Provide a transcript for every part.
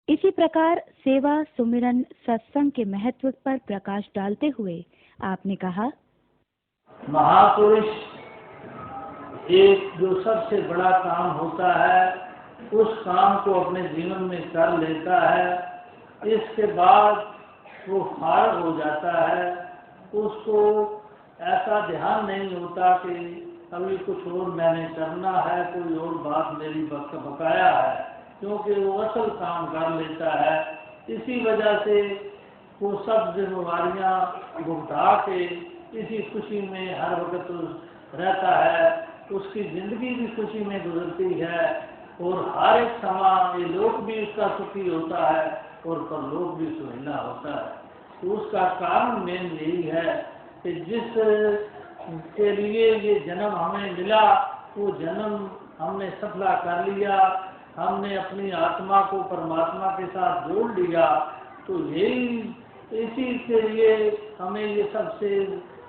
इसी प्रकार सेवा, सुमिरन, सत्संग के महत्व पर प्रकाश डालते हुए आपने कहा, महापुरुष एक जो सबसे बड़ा काम होता है उस काम को अपने जीवन में कर लेता है, इसके बाद वो फारग हो जाता है। उसको ऐसा ध्यान नहीं होता कि अभी कुछ और मैंने करना है, कोई और बात मेरी बकाया है, क्योंकि वो असल काम कर लेता है। इसी वजह से वो सब जिम्मेवारियाँ भुगता के इसी खुशी में हर वक्त रहता है। उसकी जिंदगी भी खुशी में गुजरती है और हर एक समय ये लोक भी उसका सुखी होता है और परलोक भी सुहेला होता है। तो उसका कारण मेन यही है कि जिस के लिए ये जन्म हमें मिला वो जन्म हमने सफला कर लिया, हमने अपनी आत्मा को परमात्मा के साथ जोड़ लिया। तो यही इसी के लिए हमें ये सबसे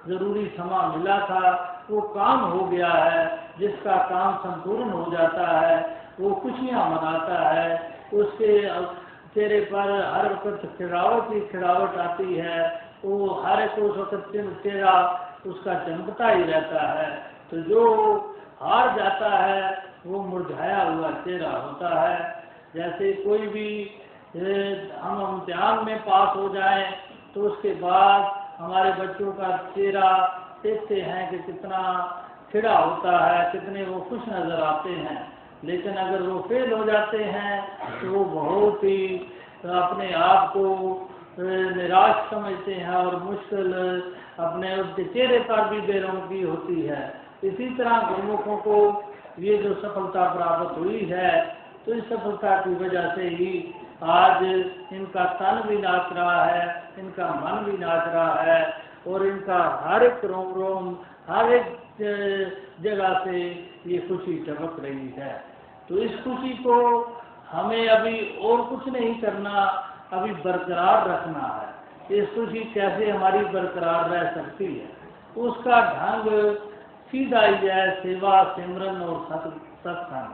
ज़रूरी समय मिला था, वो काम हो गया है। जिसका काम संपूर्ण हो जाता है वो खुशियाँ मनाता है, उसके चेहरे पर हर वक्त खिड़ावट ही खिड़ावट आती है, वो हर एक उस वक्त चेहरा उसका चमकता ही रहता है। तो जो हार जाता है वो मुरझाया हुआ चेहरा होता है। जैसे कोई भी हम इम्तिहान में पास हो जाएं तो उसके बाद हमारे बच्चों का चेहरा देखते हैं कि कितना खिड़ा होता है, कितने वो खुश नज़र आते हैं। लेकिन अगर वो फेल हो जाते हैं तो वो बहुत ही अपने आप को निराश समझते हैं और मुश्किल अपने उसके चेहरे पर भी बेरंगी होती है। इसी तरह गुरुमुखों को ये जो सफलता प्राप्त हुई है तो इस सफलता की वजह से ही आज इनका तन भी नाच रहा है, इनका मन भी नाच रहा है और इनका हर एक रोम रोम हर एक जगह से ये खुशी टपक रही है। तो इस खुशी को हमें अभी और कुछ नहीं करना, अभी बरकरार रखना है। इस खुशी कैसे हमारी बरकरार रह सकती है, उसका ढंग सीधा ही है सेवा, सिमरन और सत्संग।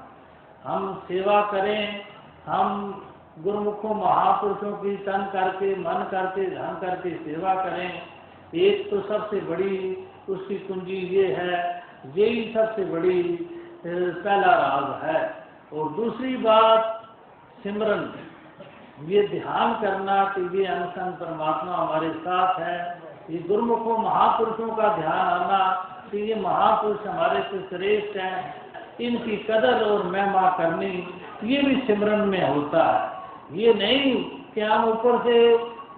हम सेवा करें, हम गुरुमुखों महापुरुषों की तन करके, मन करके, धन करके सेवा करें। एक तो सबसे बड़ी उसकी कुंजी ये है, यही सबसे बड़ी पहला राज है। और दूसरी बात सिमरन, ये ध्यान करना कि ये अनुसंग परमात्मा हमारे साथ है। ये गुरुमुखों महापुरुषों का ध्यान आना कि ये महापुरुष हमारे से श्रेष्ठ हैं, इनकी कदर और महिमा करनी, ये भी सिमरन में होता है। ये नहीं कि हम ऊपर से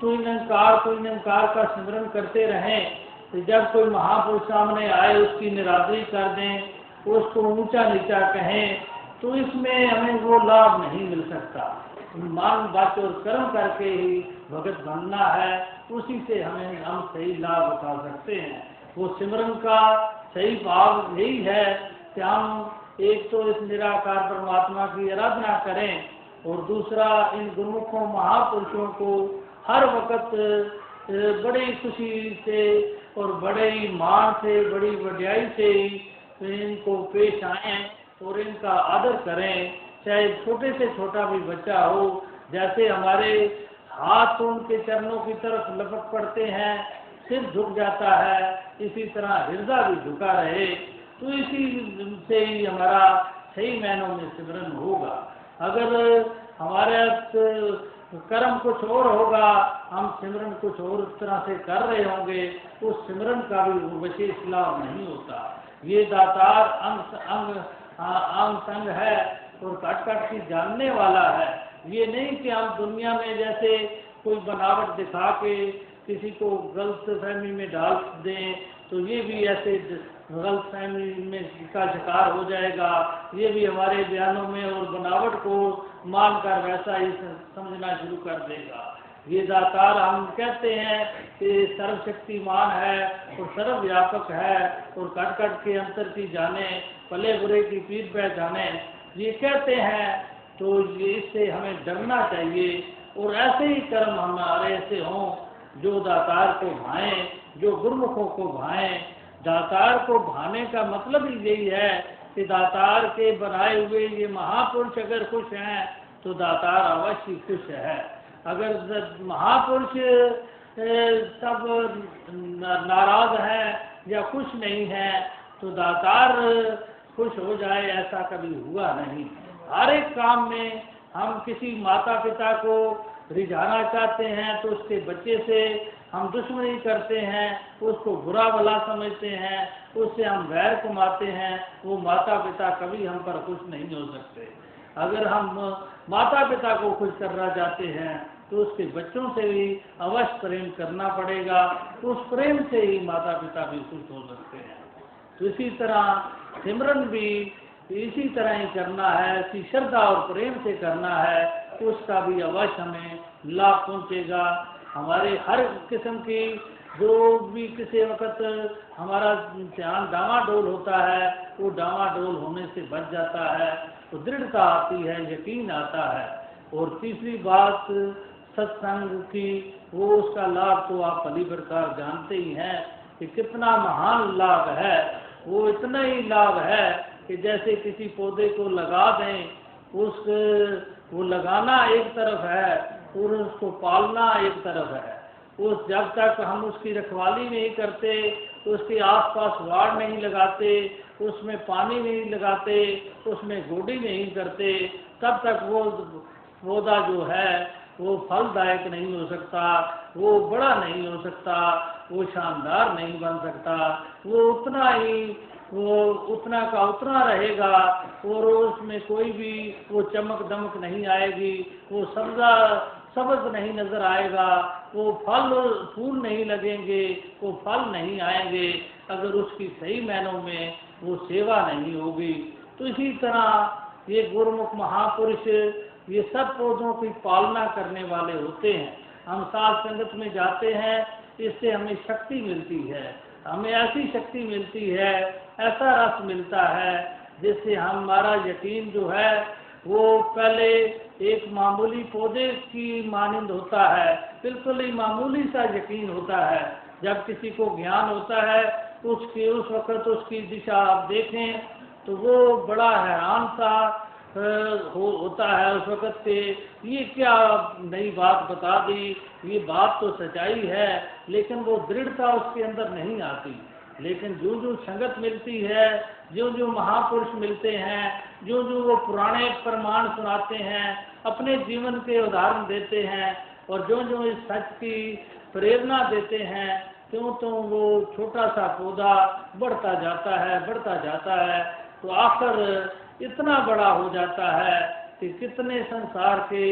तू निरंकार का सिमरन करते रहें, तो जब कोई महापुरुष सामने आए उसकी निरादरी कर दें, उसको ऊंचा नीचा कहें, तो इसमें हमें वो लाभ नहीं मिल सकता। मान बात और कर्म करके ही भगत बनना है, उसी से हम सही लाभ उठा सकते हैं। वो सिमरन का सही भाव यही है कि हम एक तो इस निराकार परमात्मा की आराधना करें और दूसरा इन गुरुमुखों महापुरुषों को हर वक्त बड़ी खुशी से और बड़े ही मान से, बड़ी वड्याई से इनको पेश आएं और इनका आदर करें। चाहे छोटे से छोटा भी बच्चा हो, जैसे हमारे हाथ उनके चरणों की तरफ लपट पड़ते हैं, सिर झुक जाता है, इसी तरह हृदय भी झुका रहे। तो इसी से ही हमारा सही मायनों में सिमरन होगा। अगर हमारे कर्म कुछ और होगा, हम सिमरन कुछ और इस तरह से कर रहे होंगे, उस सिमरन का भी विशेष लाभ नहीं होता। ये दातार अंग संग है और कट कट की जानने वाला है। ये नहीं कि हम दुनिया में जैसे कोई बनावट दिखा के किसी को गलत फहमी में डाल दें, तो ये भी ऐसे गलत फहमी में का शिकार हो जाएगा। ये भी हमारे बयानों में और बनावट को मानकर वैसा ही समझना शुरू कर देगा। ये दातार हम कहते हैं कि सर्वशक्तिमान है और सर्वव्यापक है और कट कट के अंतर की जाने, भले बुरे की पीठ पहचाने, ये कहते हैं। तो ये इससे हमें डरना चाहिए और ऐसे ही कर्म हमारे ऐसे हों जो दातार को भाएं, जो गुरुमुखों को भाएं। दातार को भाने का मतलब ही यही है कि दातार के बनाए हुए ये महापुरुष अगर खुश हैं तो दातार अवश्य खुश है। अगर महापुरुष सब नाराज है या खुश नहीं है तो दातार खुश हो जाए, ऐसा कभी हुआ नहीं। हर एक काम में हम किसी माता पिता को रिझाना चाहते हैं तो उसके बच्चे से हम दुश्मनी करते हैं, उसको बुरा भला समझते हैं, उससे हम वैर कमाते हैं, वो माता पिता कभी हम पर खुश नहीं हो सकते। अगर हम माता पिता को खुश करना चाहते हैं तो उसके बच्चों से भी अवश्य प्रेम करना पड़ेगा, उस प्रेम से ही माता पिता भी खुश हो सकते हैं। तो इसी तरह सिमरन भी इसी तरह ही करना है, इसी श्रद्धा और प्रेम से करना है, उसका भी अवश्य हमें लाभ पहुँचेगा। हमारे हर किस्म की जो भी किसी वक्त हमारा ध्यान डामाडोल होता है वो डामाडोल होने से बच जाता है, तो दृढ़ता आती है, यकीन आता है। और तीसरी बात सत्संग की, वो उसका लाभ तो आप भली प्रकार जानते ही हैं कि कितना महान लाभ है। वो इतना ही लाभ है कि जैसे किसी पौधे को लगा दें, वो लगाना एक तरफ है और उसको पालना एक तरफ है। उस जब तक हम उसकी रखवाली नहीं करते, उसके आसपास वाड़ नहीं लगाते, उसमें पानी नहीं लगाते, उसमें गोडी नहीं करते, तब तक वो पौधा जो है वो फलदायक नहीं हो सकता, वो बड़ा नहीं हो सकता, वो शानदार नहीं बन सकता। वो उतना का उतना रहेगा और उसमें कोई भी वो चमक दमक नहीं आएगी, वो सब्ज नहीं नजर आएगा, वो फूल नहीं लगेंगे, वो फल नहीं आएंगे अगर उसकी सही मायनों में वो सेवा नहीं होगी। तो इसी तरह ये गुरुमुख महापुरुष ये सब पौधों की पालना करने वाले होते हैं। हम साथ संगत में जाते हैं, इससे हमें शक्ति मिलती है, हमें ऐसी शक्ति मिलती है, ऐसा रस मिलता है जिससे हमारा यकीन जो है वो पहले एक मामूली पौधे की मानंद होता है, बिल्कुल ही मामूली सा यकीन होता है। जब किसी को ज्ञान होता है उस वक्त उसकी दिशा आप देखें तो वो बड़ा हैरान सा होता है उस वक्त से, ये क्या नई बात बता दी, ये बात तो सच्चाई है, लेकिन वो दृढ़ता उसके अंदर नहीं आती। लेकिन जो जो संगत मिलती है, जो जो महापुरुष मिलते हैं, जो जो वो पुराने प्रमाण सुनाते हैं, अपने जीवन के उदाहरण देते हैं और जो जो इस सच की प्रेरणा देते हैं, क्यों तो वो छोटा सा पौधा बढ़ता जाता है तो आखिर इतना बड़ा हो जाता है कि कितने संसार के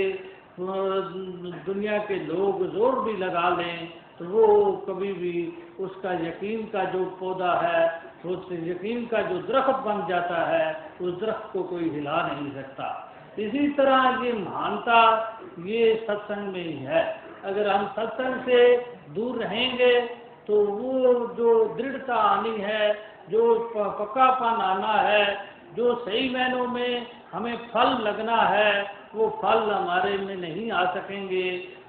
दुनिया के लोग जोर भी लगा लें तो वो कभी भी उसका यकीन का जो पौधा है, उस यकीन का जो दरख्त बन जाता है, उस दरख्त को कोई हिला नहीं सकता। इसी तरह ये महानता ये सत्संग में ही है। अगर हम सत्संग से दूर रहेंगे तो वो जो दृढ़ता आनी है, जो पक्कापन आना है, जो सही मायनों में हमें फल लगना है, वो फल हमारे में नहीं आ सकेंगे,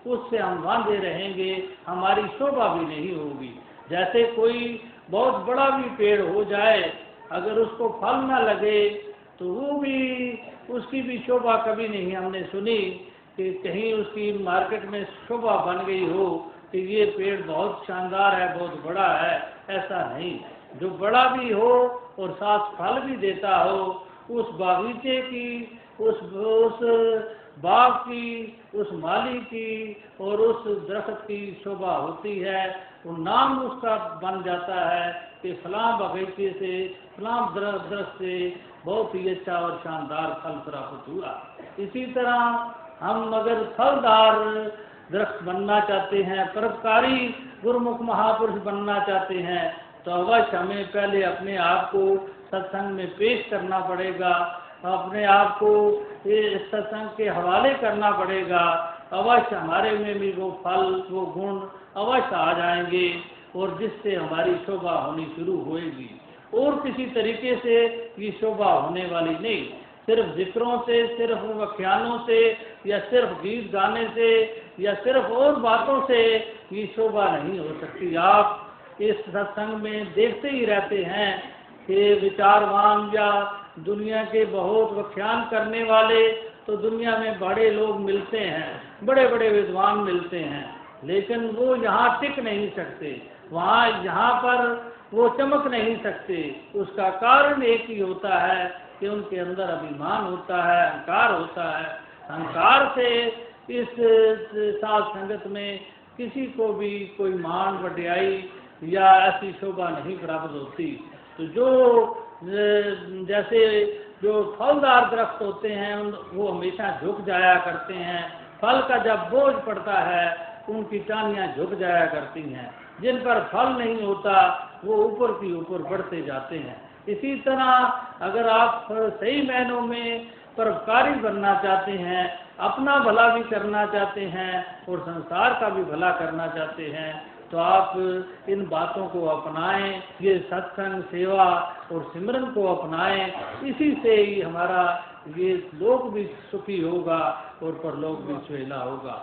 उससे हम बांधे रहेंगे, हमारी शोभा भी नहीं होगी। जैसे कोई बहुत बड़ा भी पेड़ हो जाए, अगर उसको फल ना लगे तो वो भी उसकी भी शोभा कभी नहीं हमने सुनी कि कहीं उसकी मार्केट में शोभा बन गई हो कि ये पेड़ बहुत शानदार है, बहुत बड़ा है, ऐसा नहीं। जो बड़ा भी हो और साथ फल भी देता हो, उस बागीचे की, उस बाग की, उस माली की और उस दरख्त की शोभा होती है। वो नाम उसका बन जाता है कि फलां बगीचे से, फलां दरख्त से बहुत ही अच्छा और शानदार फल प्राप्त हुआ। इसी तरह हम अगर फलदार दरख्त बनना चाहते हैं, परोपकारी गुरुमुख महापुरुष बनना चाहते हैं, तो अवश्य हमें पहले अपने आप को सत्संग में पेश करना पड़ेगा, अपने आप को इस सत्संग के हवाले करना पड़ेगा। अवश्य हमारे में भी वो फल, वो गुण अवश्य आ जाएंगे और जिससे हमारी शोभा होनी शुरू होएगी। और किसी तरीके से ये शोभा होने वाली नहीं, सिर्फ जिक्रों से, सिर्फ व्याख्यानों से या सिर्फ गीत गाने से या सिर्फ और बातों से ये शोभा नहीं हो सकती। आप इस सत्संग में देखते ही रहते हैं कि विचारवान या दुनिया के बहुत व्याख्यान करने वाले तो दुनिया में बड़े लोग मिलते हैं, बड़े बड़े विद्वान मिलते हैं, लेकिन वो यहाँ टिक नहीं सकते, वहाँ यहाँ पर वो चमक नहीं सकते। उसका कारण एक ही होता है कि उनके अंदर अभिमान होता है, अहंकार होता है। अहंकार से इस साध संगत में किसी को भी कोई मान वड्याई या ऐसी शोभा नहीं प्राप्त होती। तो जैसे जो फलदार दरख्त होते हैं वो हमेशा झुक जाया करते हैं, फल का जब बोझ पड़ता है उनकी टाहनियाँ झुक जाया करती हैं। जिन पर फल नहीं होता वो ऊपर की ऊपर बढ़ते जाते हैं। इसी तरह अगर आप सही मायनों में परोपकारी बनना चाहते हैं, अपना भला भी करना चाहते हैं और संसार का भी भला करना चाहते हैं, तो आप इन बातों को अपनाएं, ये सत्संग, सेवा और सिमरन को अपनाएं। इसी से ही हमारा ये लोक भी सुखी होगा और परलोक भी सुहेला होगा।